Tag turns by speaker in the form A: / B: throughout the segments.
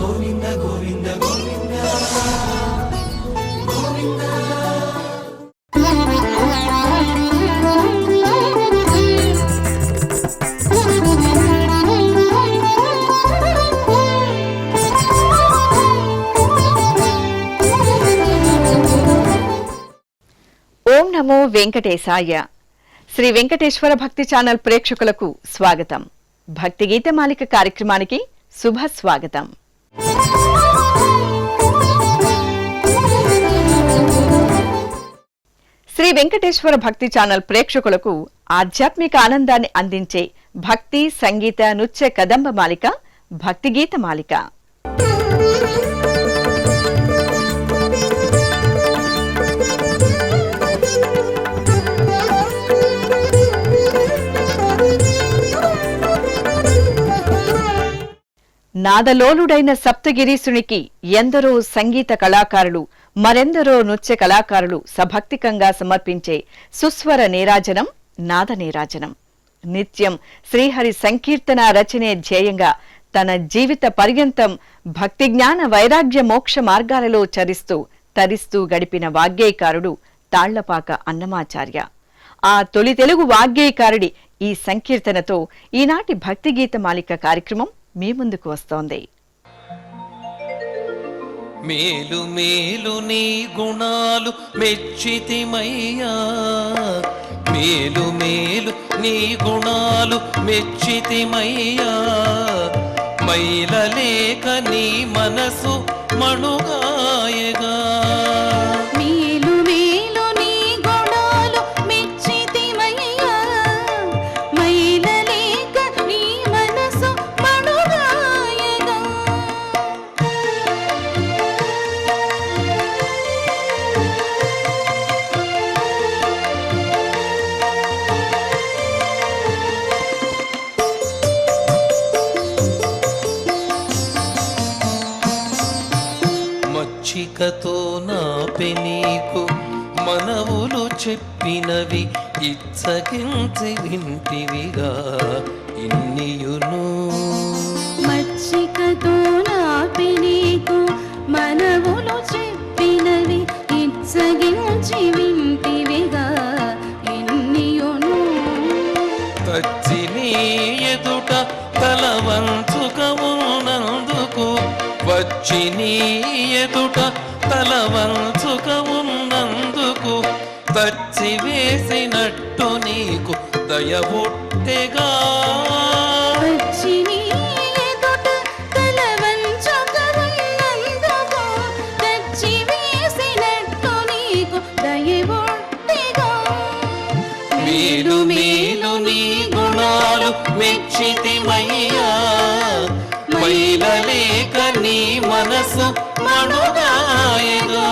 A: గోవింద గోవింద గోవింద గోవింద.
B: ఓం నమో వెంకటేశాయ. శ్రీ వెంకటేశ్వర భక్తి ఛానల్ ప్రేక్షకులకు స్వాగతం. భక్తి గీతమాలిక కార్యక్రమానికి శుభ స్వాగతం. శ్రీ వెంకటేశ్వర భక్తి ఛానల్ ప్రేక్షకులకు ఆధ్యాత్మిక ఆనందాన్ని అందించే భక్తి సంగీత నృత్య కదంబ మాలిక భక్తి గీతమాలిక. నాదలోలుడైన సప్తగిరీసునికి ఎందరో సంగీత కళాకారులు మరెందరో నృత్య కళాకారులు సభక్తికంగా సమర్పించే సుస్వర నీరాజనం నాద నీరాజనం. నిత్యం శ్రీహరి సంకీర్తన రచనే ధ్యేయంగా తన జీవిత పర్యంతం భక్తి జ్ఞాన వైరాగ్య మోక్ష మార్గాలలో తరిస్తూ గడిపిన వాగ్గేయకారుడు తాళ్లపాక అన్నమాచార్య. ఆ తొలి తెలుగు వాగ్గేయకారుడి ఈ సంకీర్తనతో ఈనాటి భక్తి గీత మాలిక కార్యక్రమం మీ ముందుకు వస్తోంది.
A: మేలు మేలు నీ గుణాలు మెచ్చితిమయ్యా, మేలు మేలు నీ గుణాలు మెచ్చితిమయ్యా, మైలలేక నీ మనసు మణుగాయగా. మచ్చికతో నాపే నీకు మనవులు చెప్పినవి ఇచ్చగించి వింటివిగా ఇన్నియును.
C: మచ్చికతో నాపే నీకు మనవులు చెప్పినవి ఇచ్చగించి వింటివిగా ఇన్నియును.
A: తచ్చి నీ ఎదుట తల వంచుక ఉన్నందుకు, వచ్చి నీ ఎదుట తల వంచుక ఉన్నందుకు, తచ్చి వేసినట్టు నీకు దయబుట్టెగా.
C: వచ్చి నీ ఎదుట తల వంచుక ఉన్నందుకు, తచ్చి వేసినట్టు నీకు దయబుట్టెగా.
A: మేలు మేలు నీ గుణాలు మెచ్చితిమయ్యా, మైలలేక నీ మనసు మణుగాయగా.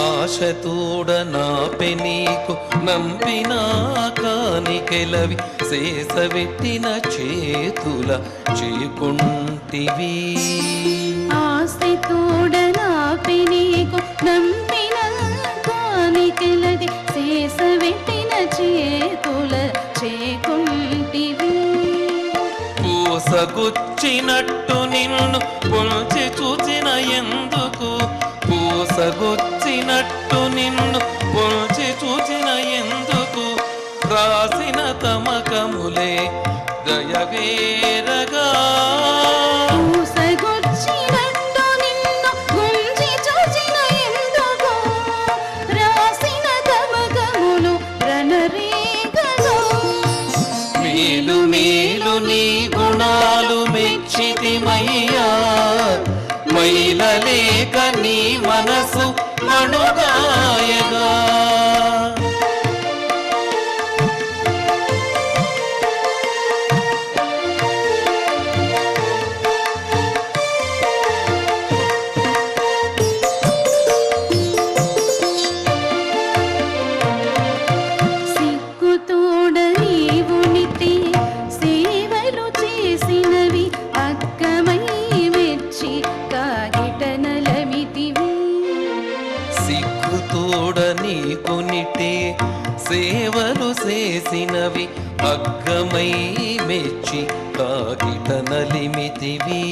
A: ఆశతోడ నాపే నీకు నంపినా కానికెలవి, శేషవెట్టిన చేతుల చేకుంటివి.
C: ఆశతోడ నాపే నీకు నంపిన కానికెలవి, శేషవెట్టిన చేతుల చేకుంటివి.
A: పూసగుచ్చినట్టు నిన్ను పొల్చి చూచిన ఎందుకు, పూసగుచ్చినట్టు నిన్ను పొల్చి చూచిన ఎందుకు, రాసిన తమకములే దయవేరగా.
C: పూసగుచ్చినట్టు నిన్ను గుంజి చూచిన ఎందుకు, రాసిన తమకములు రణరేగగా.
A: మేలు మేలు నీ గుణాలు మెచ్చితిమయ్యా, మైలలేక నీ మనసు మణుగాయగా.
C: సిగ్గుతోడ నీవు నితి సేవలు చేసినవి అక్కమయ్య
A: అగ్గమై మెచ్చి కాకిట నలిమితివి.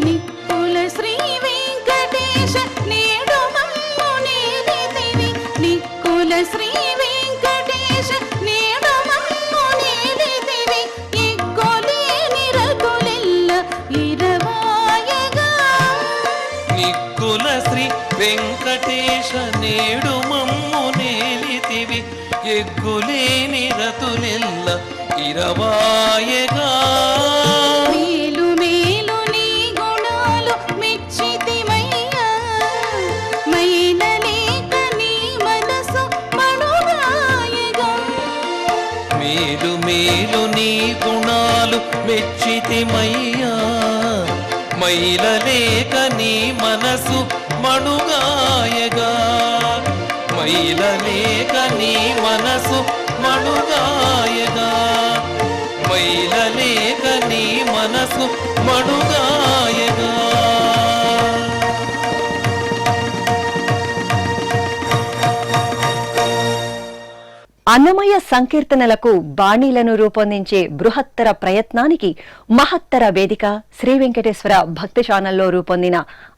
C: నిక్కుల శ్రీ వెంకటేశ నేడు మమ్ము నేలితివి. నిక్కుల శ్రీ వెంకటేశ నేడు మమ్ము నేలితివి. ఎగ్గొలేని రతులెల్ల ఇరవాయగా.
A: నిక్కుల శ్రీ వెంకటేశ నేడు మమ్ము నేలితివి. ఎగ్గులేని రతులెల్ల ఇరవాయగా.
C: మేలు మేలు నీ గుణాలు మెచ్చితిమయ్యా. మైలలేక నీ మనసు మణుగాయగా.
A: మేలు మేలు నీ గుణాలు మెచ్చితిమయ్యా. మైలలేక నీ మనసు మణుగాయగా. మైలలేక నీ మనసు మణుగాయగా. మైలలేక నీ మనసు మణుగాయగా.
B: అన్నమయ్య సంకీర్తనలకు బాణీలను రూపొందించే బృహత్తర ప్రయత్నానికి మహత్తర వేదిక శ్రీ వెంకటేశ్వర భక్తి ఛానల్లో రూపొందిన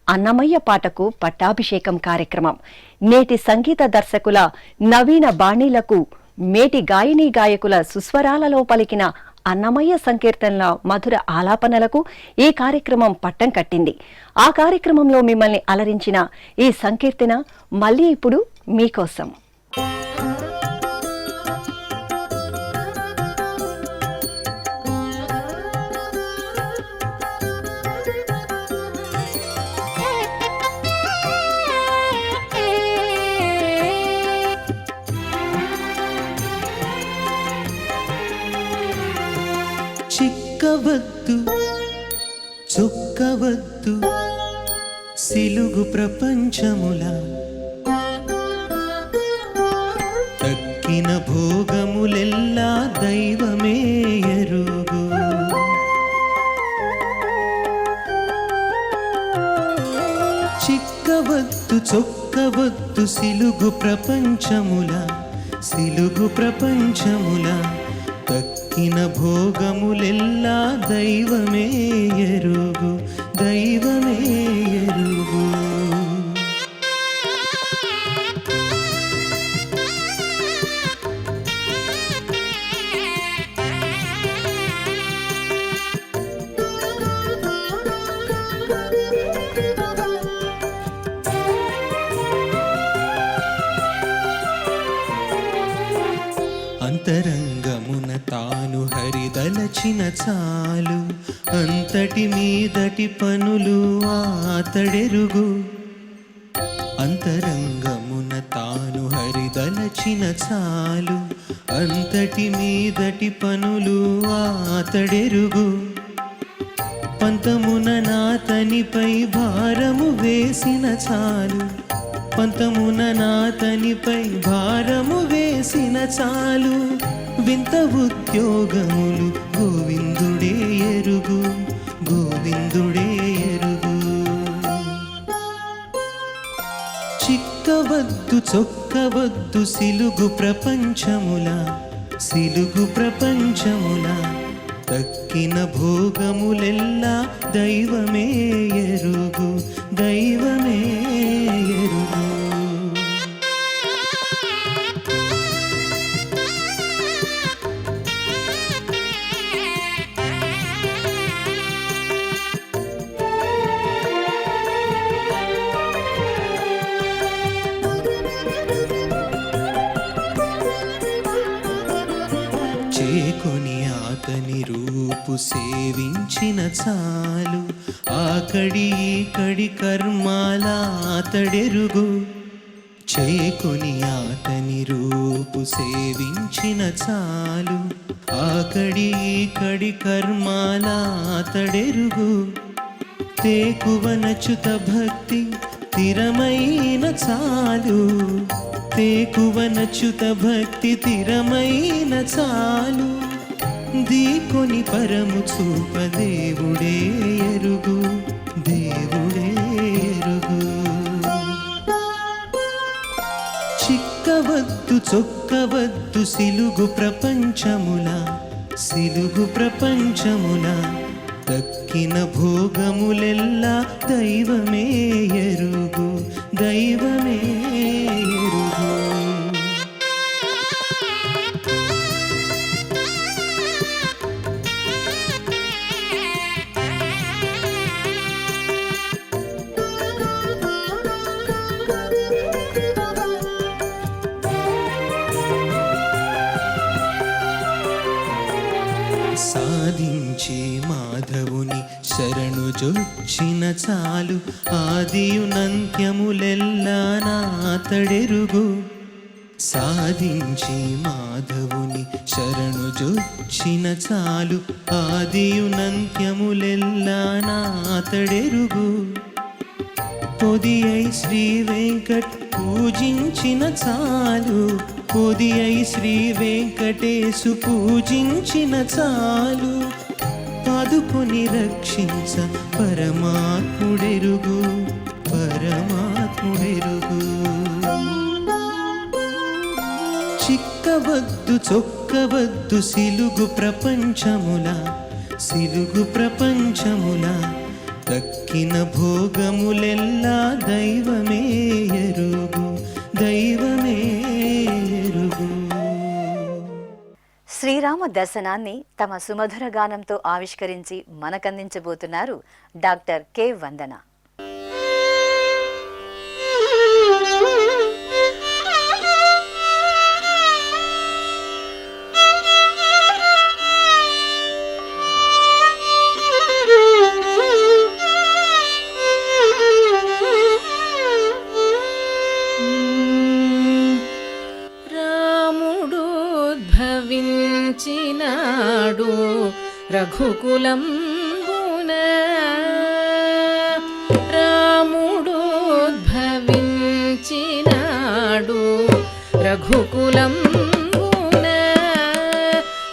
B: అన్నమయ్య పాటకు పట్టాభిషేకం కార్యక్రమం. నేటి సంగీత దర్శకుల నవీన బాణీలకు మేటి గాయనీ గాయకుల సుస్వరాలలో పలికిన అన్నమయ్య సంకీర్తనల మధుర ఆలాపనలకు ఈ కార్యక్రమం పట్టం కట్టింది. ఆ కార్యక్రమంలో మిమ్మల్ని అలరించిన ఈ సంకీర్తన మళ్ళీ ఇప్పుడు మీకోసం.
D: చిక్కవద్దు చొక్కవద్దు సిలుగు ప్రపంచముల తక్కిన భోగములెల్లా దైవమే ఎరుగు. చిక్కవద్దు చొక్కవద్దు సిలుగు ప్రపంచముల తక్కిన భోగములెల్లా దైవమే ఎరుగు. అంతరంగమున తాను హరిదలచిన చాలు అంతటి మీదటి పనులు ఆతడెరుగు. అంతరంగమున తాను హరిదలచిన చాలు అంతటి మీదటి పనులు ఆతడెరుగు. పంతమున నాతనిపై భారము వేసిన చాలు పంతమున నాతనిపై భారము వేసిన చాలు. వింత ఉద్యోగములు గోవిందుడే ఎరుగు. చిక్కవద్దు చొక్కవద్దు సిలుగు ప్రపంచముల తక్కిన భోగములెల్లా దైవమే ఎరుగు. చేకొని ఆతని రూపు సేవించిన చాలు ఆకడి ఈకడి కర్మాల ఆతడెరుగు. చేకొని ఆతని రూపు సేవించిన చాలు ఆకడి ఈకడి కర్మాల ఆతడెరుగు. తేకువనచుత భక్తి తిరమైన చాలు తేకువనచుత భక్తి తిరమైన చాలు. దీకొని పరము చూప దేవుడే ఎరుగు. చిక్కవద్దు చొక్కవద్దు సిలుగు ప్రపంచముల దక్కిన భోగములెల్లా దైవమే ఎరుగు సాధించే మాధవుని శరణు జొచ్చిన చాలు ఆదియునంత్యములెల్లా నాతడెరుగు సాధించే మాధవుని శరణు జొచ్చిన చాలు ఆదియునంత్యములెల్లా నాతడెరుగు పొదియై శ్రీ వెంకట్ పూజించిన చాలు పొదియై శ్రీ వెంకటేశు పూజించిన చాలు పాదుకొని రక్షించ పరమాత్ముడెరుగు చిక్కవద్దు చొక్కవద్దు సిలుగు ప్రపంచముల దక్కిన భోగములెల్లా దైవమే ఎరుగు
E: శ్రీరామ దర్శనాన్ని తమ సుమధుర గానంతో ఆవిష్కరించి మనకందించబోతున్నారు డాక్టర్ కె వందన.
C: ఉద్భవించినాడు రఘుకులంబున రాముడు ఉద్భవించినాడు రఘుకులంబున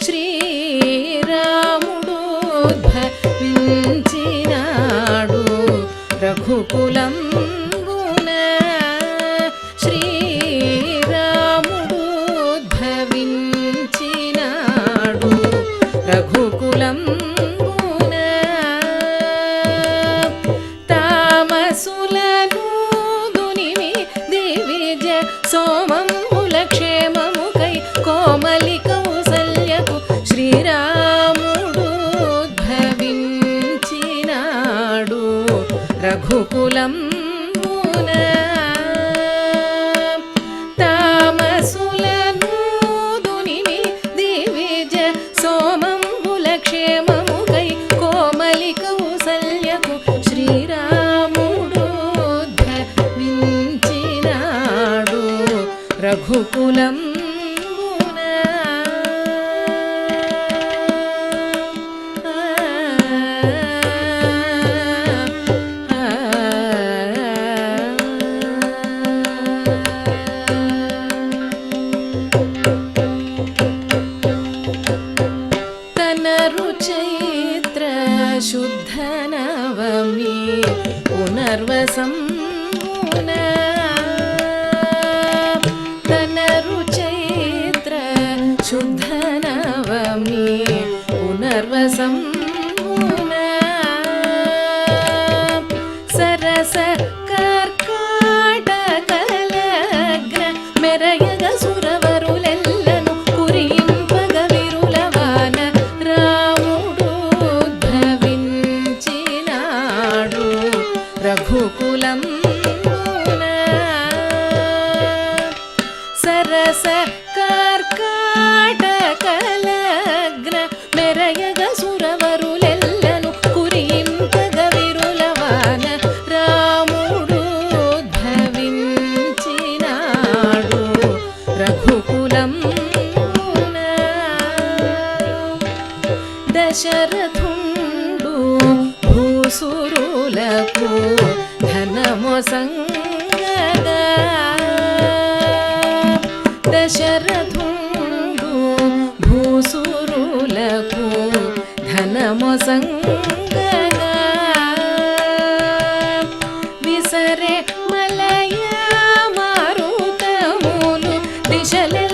C: శ్రీరాముడు ఉద్భవించినాడు రఘుకులంబున శ్రీరాముడు ఉద్భవించినాడు రఘుకులంబున తామసులను దునిమి దివిజ సోమముల క్షేమముకై కోమలి కౌసల్యకు శ్రీరాముడు ఉద్భవించినాడు రఘుకులంబున తామసులను దునిమి దివిజ సోమముల క్షేమముకై కోమలి కౌసల్యకు శ్రీరాముడు ఉద్భవించినాడు రఘుకులంబున. చైత్ర శుద్ధ నవమి పునర్వసంబున తనరు చైత్ర శుద్ధ నవమి పునర్వసంబున సరస కర్కాటకలగ్న మెరయగ సురవరులెల్లను కురింపగ విరులవాన రాముడు ఉద్భవించినాడు రఘుకులంబున సరస కర్కాటకలగ్న మెరయగ సురవరులెల్లను కురింపగ విరులవాన రాముడు ఉద్భవించినాడు రఘుకులంబున దశరథుండు భూసురులకు ధనమొసంగగా దశరథుండు భూసురులకు ధనమొసంగగా విసరే మలయ మారుతములు దిశలే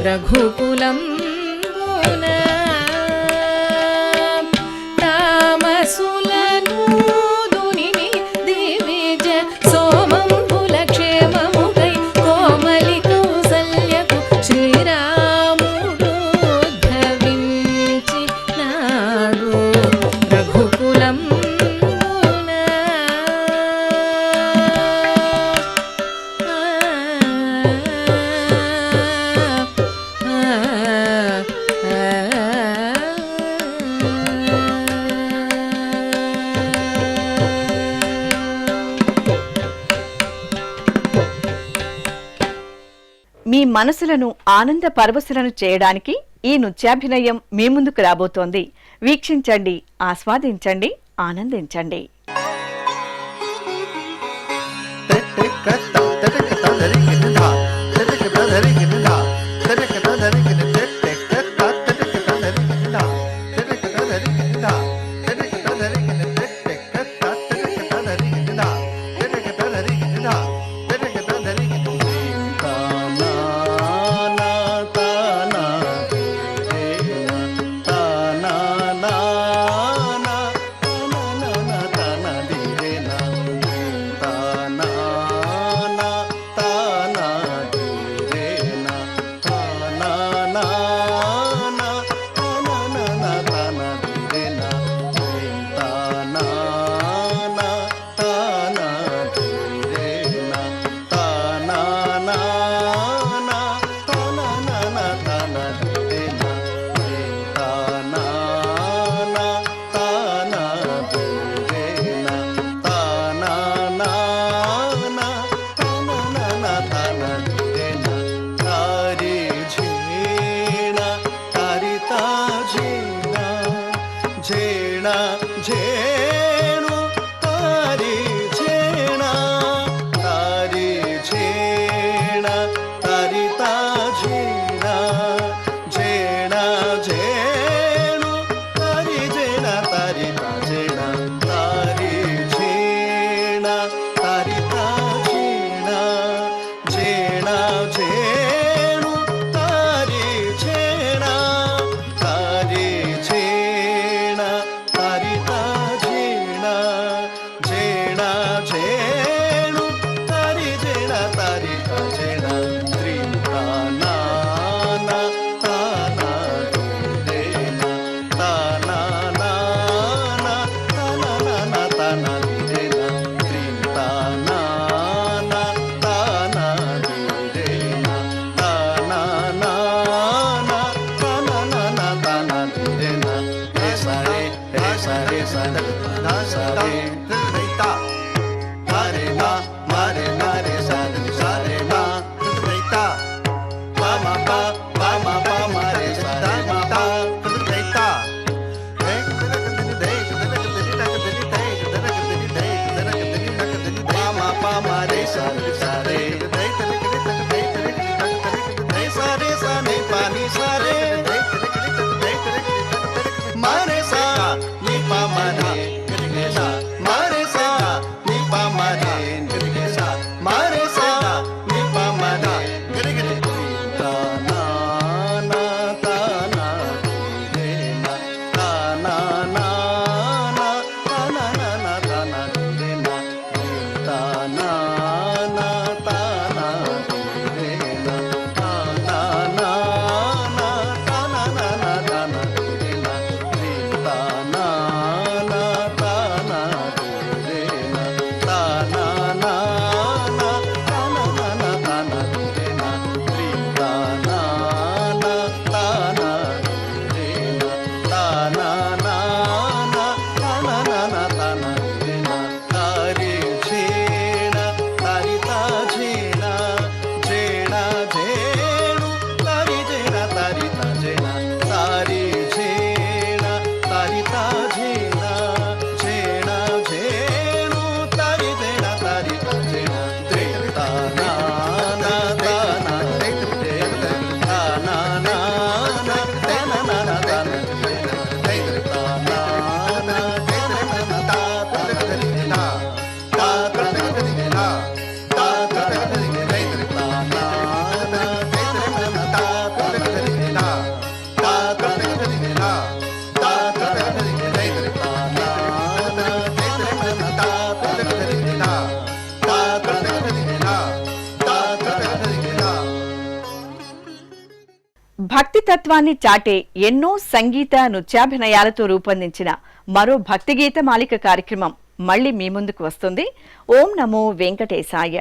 C: రఘుకులం తామసులను దునిమి దివిజ సోమంబుల క్షేమముకై కోమలి కౌసల్యకు శ్రీరాముడు ధవించి నాడు రఘుకులం
B: మీ మనసులను ఆనంద పరవశులను చేయడానికి ఈ నృత్యాభినయం మీ ముందుకు రాబోతోంది. వీక్షించండి, ఆస్వాదించండి, ఆనందించండి. భక్తి తత్వాన్ని చాటే ఎన్నో సంగీత నృత్యాభినయాలతో రూపొందించిన మరో భక్తిగీత మాలిక కార్యక్రమం మళ్లీ మీ ముందుకు వస్తుంది. ఓం నమో వెంకటేశాయ.